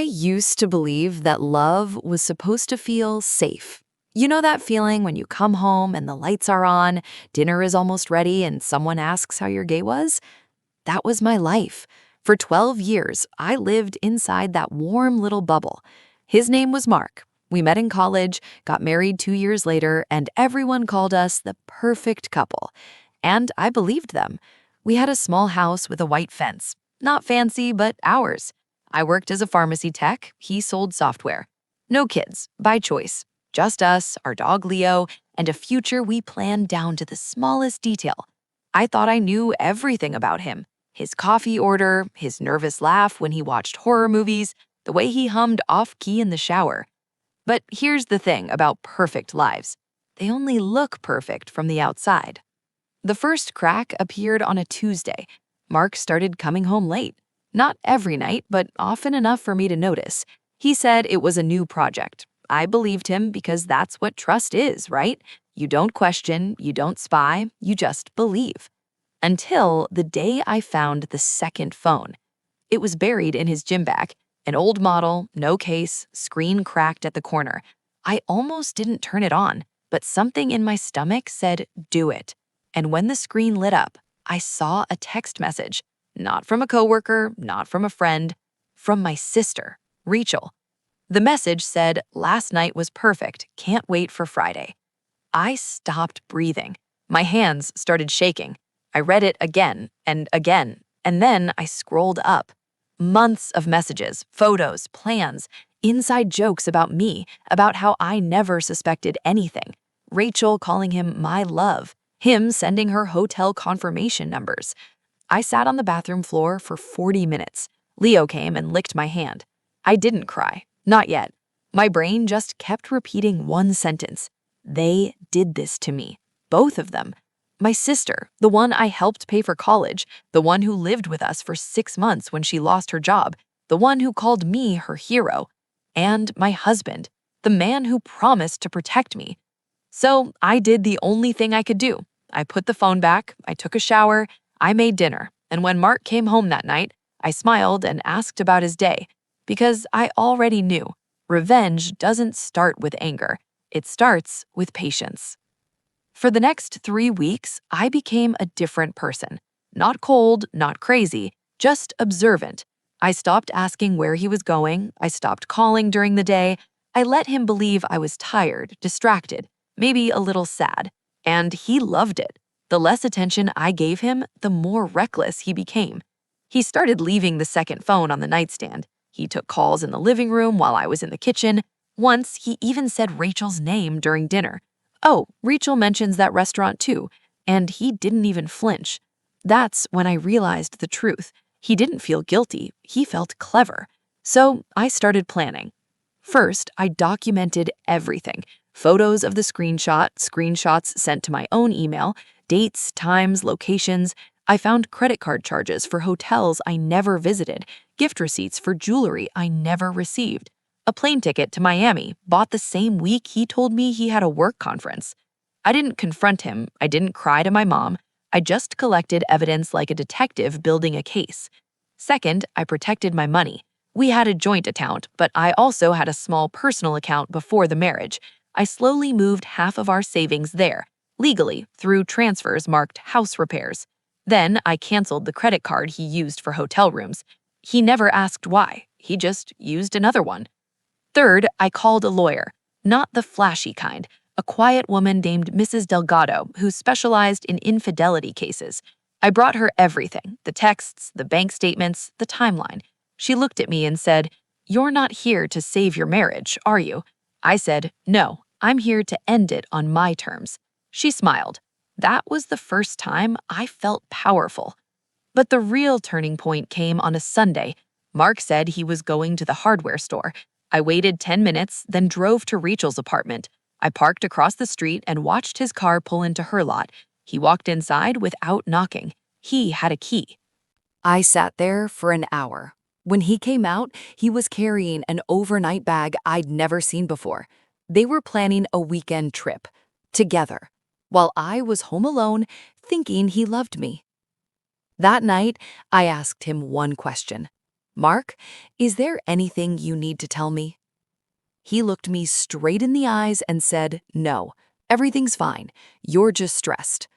used to believe that love was supposed to feel safe. You know that feeling when you come home and the lights are on, dinner is almost ready, and someone asks how your day was? That was my life. For 12 years, I lived inside that warm little bubble. His name was Mark. We met in college, got married 2 years later, and everyone called us the perfect couple. And I believed them. We had a small house with a white fence. Not fancy, but ours. I worked as a pharmacy tech, he sold software. No kids, by choice. Just us, our dog Leo, and a future we planned down to the smallest detail. I thought I knew everything about him. His coffee order, his nervous laugh when he watched horror movies, the way he hummed off-key in the shower. But here's the thing about perfect lives. They only look perfect from the outside. The first crack appeared on a Tuesday. Mark started coming home late. Not every night, but often enough for me to notice. He said it was a new project. I believed him because that's what trust is, right? You don't question, you don't spy, you just believe. Until the day I found the second phone. It was buried in his gym bag. An old model, no case, screen cracked at the corner. I almost didn't turn it on, but something in my stomach said, do it. And when the screen lit up, I saw a text message. Not from a coworker, not from a friend, from my sister, Rachel. The message said, last night was perfect, can't wait for Friday. I stopped breathing. My hands started shaking. I read it again, and then I scrolled up. Months of messages, photos, plans, inside jokes about me, about how I never suspected anything. Rachel calling him my love, him sending her hotel confirmation numbers. I sat on the bathroom floor for 40 minutes. Leo came and licked my hand. I didn't cry, not yet. My brain just kept repeating one sentence. They did this to me, both of them. My sister, the one I helped pay for college, the one who lived with us for 6 months when she lost her job, the one who called me her hero, and my husband, the man who promised to protect me. So I did the only thing I could do. I put the phone back, I took a shower, I made dinner, and when Mark came home that night, I smiled and asked about his day, because I already knew revenge doesn't start with anger, it starts with patience. For the next 3 weeks, I became a different person. Not cold, not crazy, just observant. I stopped asking where he was going, I stopped calling during the day, I let him believe I was tired, distracted, maybe a little sad, and he loved it. The less attention I gave him, the more reckless he became. He started leaving the second phone on the nightstand. He took calls in the living room while I was in the kitchen. Once, he even said Rachel's name during dinner. Oh, Rachel mentions that restaurant too, and he didn't even flinch. That's when I realized the truth. He didn't feel guilty, he felt clever. So I started planning. First, I documented everything. Photos of the screenshots sent to my own email, dates, times, locations. I found credit card charges for hotels I never visited, gift receipts for jewelry I never received, a plane ticket to Miami bought the same week he told me he had a work conference. I didn't confront him, I didn't cry to my mom, I just collected evidence like a detective building a case. Second, I protected my money. We had a joint account, but I also had a small personal account before the marriage. I slowly moved half of our savings there, legally, through transfers marked house repairs. Then I canceled the credit card he used for hotel rooms. He never asked why, he just used another one. Third, I called a lawyer, not the flashy kind, a quiet woman named Mrs. Delgado who specialized in infidelity cases. I brought her everything, the texts, the bank statements, the timeline. She looked at me and said, "You're not here to save your marriage, are you?" I said, "No, I'm here to end it on my terms." She smiled. That was the first time I felt powerful. But the real turning point came on a Sunday. Mark said he was going to the hardware store. I waited 10 minutes, then drove to Rachel's apartment. I parked across the street and watched his car pull into her lot. He walked inside without knocking. He had a key. I sat there for an hour. When he came out, he was carrying an overnight bag I'd never seen before. They were planning a weekend trip, together, while I was home alone, thinking he loved me. That night, I asked him one question. "Mark, is there anything you need to tell me?" He looked me straight in the eyes and said, "No, everything's fine. You're just stressed."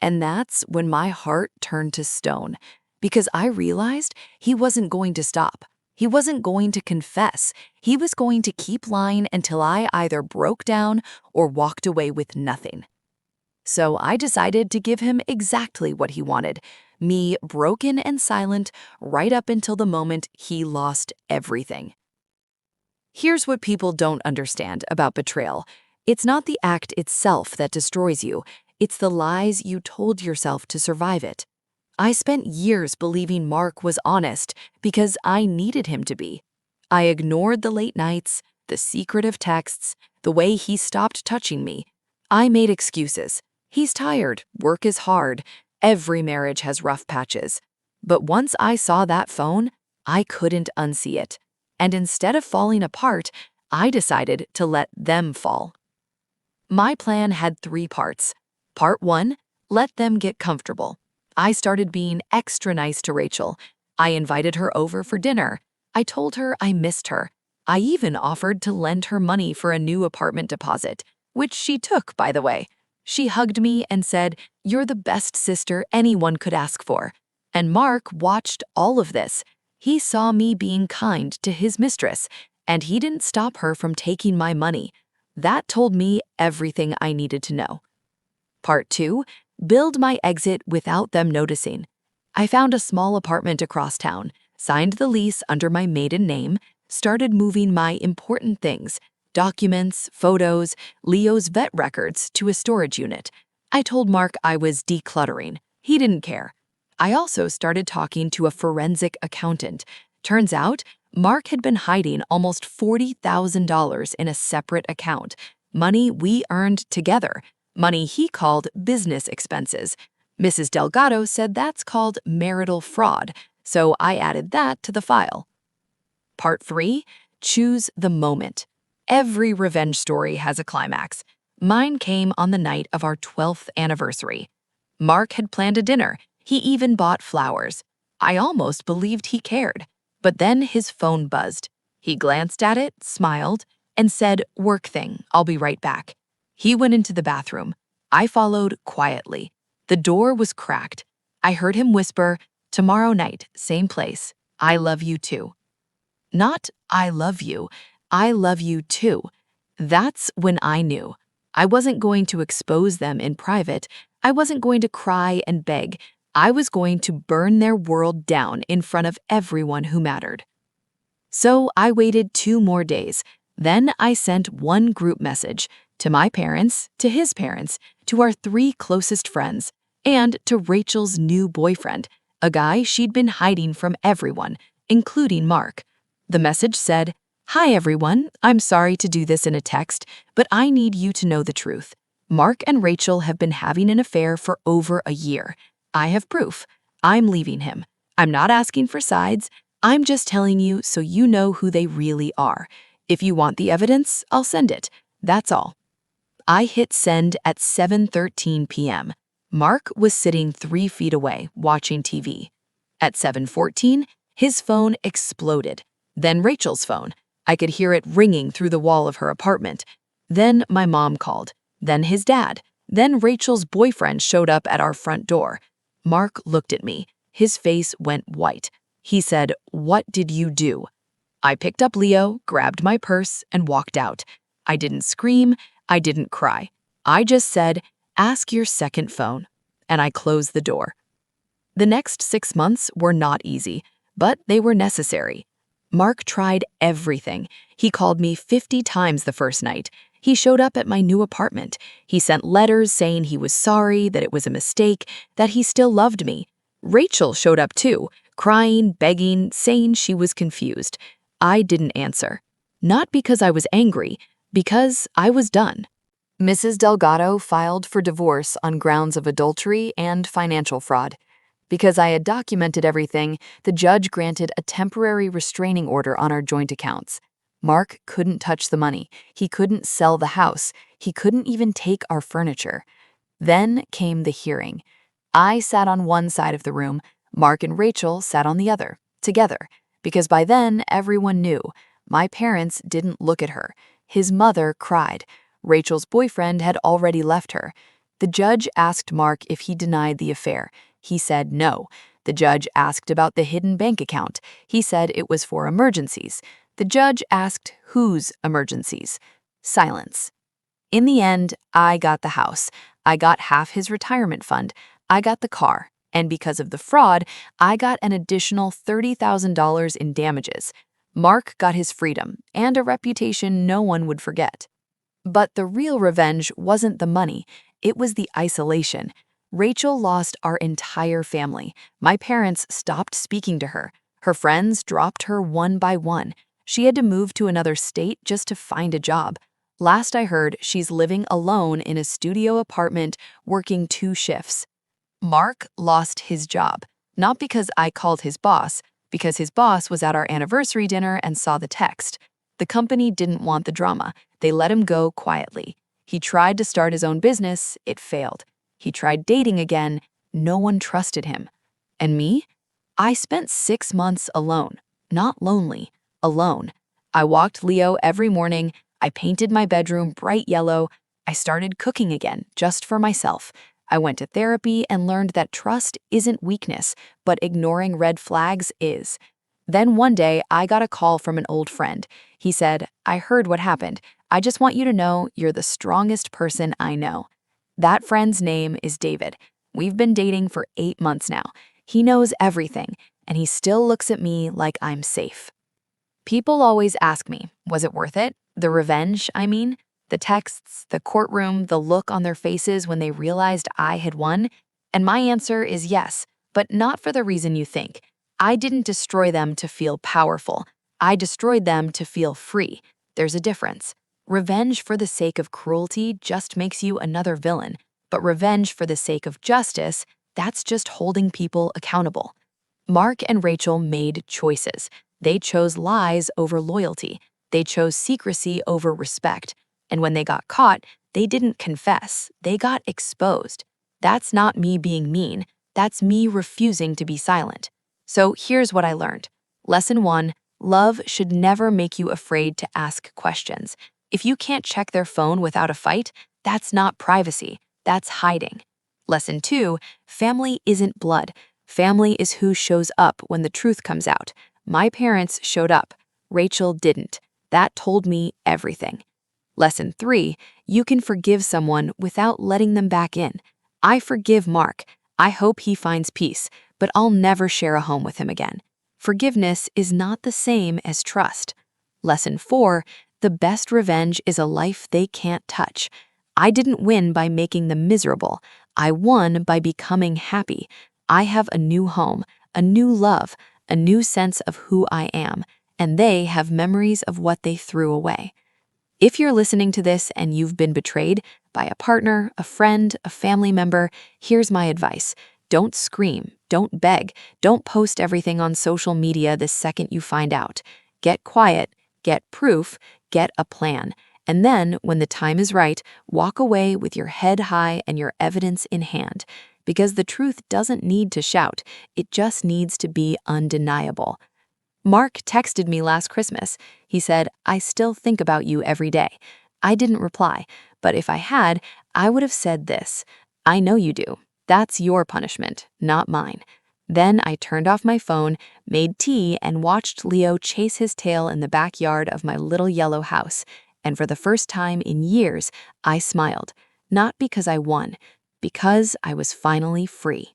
And that's when my heart turned to stone, because I realized he wasn't going to stop. He wasn't going to confess. He was going to keep lying until I either broke down or walked away with nothing. So I decided to give him exactly what he wanted, me broken and silent right up until the moment he lost everything. Here's what people don't understand about betrayal. It's not the act itself that destroys you, it's the lies you told yourself to survive it. I spent years believing Mark was honest because I needed him to be. I ignored the late nights, the secretive texts, the way he stopped touching me. I made excuses. He's tired, work is hard, every marriage has rough patches. But once I saw that phone, I couldn't unsee it. And instead of falling apart, I decided to let them fall. My plan had 3 parts. Part 1, let them get comfortable. I started being extra nice to Rachel. I invited her over for dinner. I told her I missed her. I even offered to lend her money for a new apartment deposit, which she took, by the way. She hugged me and said, "You're the best sister anyone could ask for." And Mark watched all of this. He saw me being kind to his mistress, and he didn't stop her from taking my money. That told me everything I needed to know. Part 2, build my exit without them noticing. I found a small apartment across town, signed the lease under my maiden name, started moving my important things, documents, photos, Leo's vet records to a storage unit. I told Mark I was decluttering. He didn't care. I also started talking to a forensic accountant. Turns out, Mark had been hiding almost $40,000 in a separate account, money we earned together, money he called business expenses. Mrs. Delgado said that's called marital fraud, so I added that to the file. Part 3, choose the moment. Every revenge story has a climax. Mine came on the night of our 12th anniversary. Mark had planned a dinner. He even bought flowers. I almost believed he cared. But then his phone buzzed. He glanced at it, smiled, and said, "Work thing, I'll be right back." He went into the bathroom. I followed quietly. The door was cracked. I heard him whisper, "Tomorrow night, same place. I love you too." Not "I love you too." That's when I knew. I wasn't going to expose them in private. I wasn't going to cry and beg. I was going to burn their world down in front of everyone who mattered. So I waited 2 more days. Then I sent one group message to my parents, to his parents, to our 3 closest friends, and to Rachel's new boyfriend, a guy she'd been hiding from everyone, including Mark. The message said, "Hi everyone, I'm sorry to do this in a text, but I need you to know the truth. Mark and Rachel have been having an affair for over a year. I have proof. I'm leaving him. I'm not asking for sides. I'm just telling you so you know who they really are. If you want the evidence, I'll send it. That's all." I hit send at 7:13 p.m. Mark was sitting 3 feet away, watching TV. At 7:14, his phone exploded. Then Rachel's phone. I could hear it ringing through the wall of her apartment. Then my mom called. Then his dad. Then Rachel's boyfriend showed up at our front door. Mark looked at me. His face went white. He said, "What did you do?" I picked up Leo, grabbed my purse, and walked out. I didn't scream. I didn't cry. I just said, "Ask your second phone." And I closed the door. The next 6 months were not easy, but they were necessary. Mark tried everything. He called me 50 times the first night. He showed up at my new apartment. He sent letters saying he was sorry, that it was a mistake, that he still loved me. Rachel showed up too, crying, begging, saying she was confused. I didn't answer. Not because I was angry, because I was done. Mrs. Delgado filed for divorce on grounds of adultery and financial fraud. Because I had documented everything, the judge granted a temporary restraining order on our joint accounts. Mark couldn't touch the money. He couldn't sell the house. He couldn't even take our furniture. Then came the hearing. I sat on one side of the room. Mark and Rachel sat on the other, together. Because by then, everyone knew. My parents didn't look at her. His mother cried. Rachel's boyfriend had already left her. The judge asked Mark if he denied the affair. He said no. The judge asked about the hidden bank account. He said it was for emergencies. The judge asked whose emergencies. Silence. In the end, I got the house. I got half his retirement fund. I got the car. And because of the fraud, I got an additional $30,000 in damages. Mark got his freedom and a reputation no one would forget. But the real revenge wasn't the money, it was the isolation. Rachel lost our entire family. My parents stopped speaking to her. Her friends dropped her one by one. She had to move to another state just to find a job. Last I heard, she's living alone in a studio apartment, working 2 shifts. Mark lost his job, not because I called his boss, because his boss was at our anniversary dinner and saw the text. The company didn't want the drama. They let him go quietly. He tried to start his own business. It failed. He tried dating again. No one trusted him. And me? I spent 6 months alone. Not lonely. Alone. I walked Leo every morning. I painted my bedroom bright yellow. I started cooking again, just for myself. I went to therapy and learned that trust isn't weakness, but ignoring red flags is. Then one day, I got a call from an old friend. He said, "I heard what happened. I just want you to know you're the strongest person I know." That friend's name is David. We've been dating for 8 months now. He knows everything, and he still looks at me like I'm safe. People always ask me, was it worth it? The revenge, I mean? The texts, the courtroom, the look on their faces when they realized I had won? And my answer is yes, but not for the reason you think. I didn't destroy them to feel powerful. I destroyed them to feel free. There's a difference. Revenge for the sake of cruelty just makes you another villain, but revenge for the sake of justice, that's just holding people accountable. Mark and Rachel made choices. They chose lies over loyalty. They chose secrecy over respect. And when they got caught, they didn't confess. They got exposed. That's not me being mean. That's me refusing to be silent. So here's what I learned. Lesson 1, love should never make you afraid to ask questions. If you can't check their phone without a fight, that's not privacy. That's hiding. Lesson 2, family isn't blood. Family is who shows up when the truth comes out. My parents showed up. Rachel didn't. That told me everything. Lesson 3, you can forgive someone without letting them back in. I forgive Mark. I hope he finds peace, but I'll never share a home with him again. Forgiveness is not the same as trust. Lesson 4, the best revenge is a life they can't touch. I didn't win by making them miserable. I won by becoming happy. I have a new home, a new love, a new sense of who I am, and they have memories of what they threw away. If you're listening to this and you've been betrayed by a partner, a friend, a family member, here's my advice. Don't scream, don't beg, don't post everything on social media the second you find out. Get quiet, get proof, get a plan. And then, when the time is right, walk away with your head high and your evidence in hand. Because the truth doesn't need to shout, it just needs to be undeniable. Mark texted me last Christmas. He said, "I still think about you every day." I didn't reply, but if I had, I would have said this: "I know you do. That's your punishment, not mine." Then I turned off my phone, made tea, and watched Leo chase his tail in the backyard of my little yellow house. And for the first time in years, I smiled. Not because I won, because I was finally free.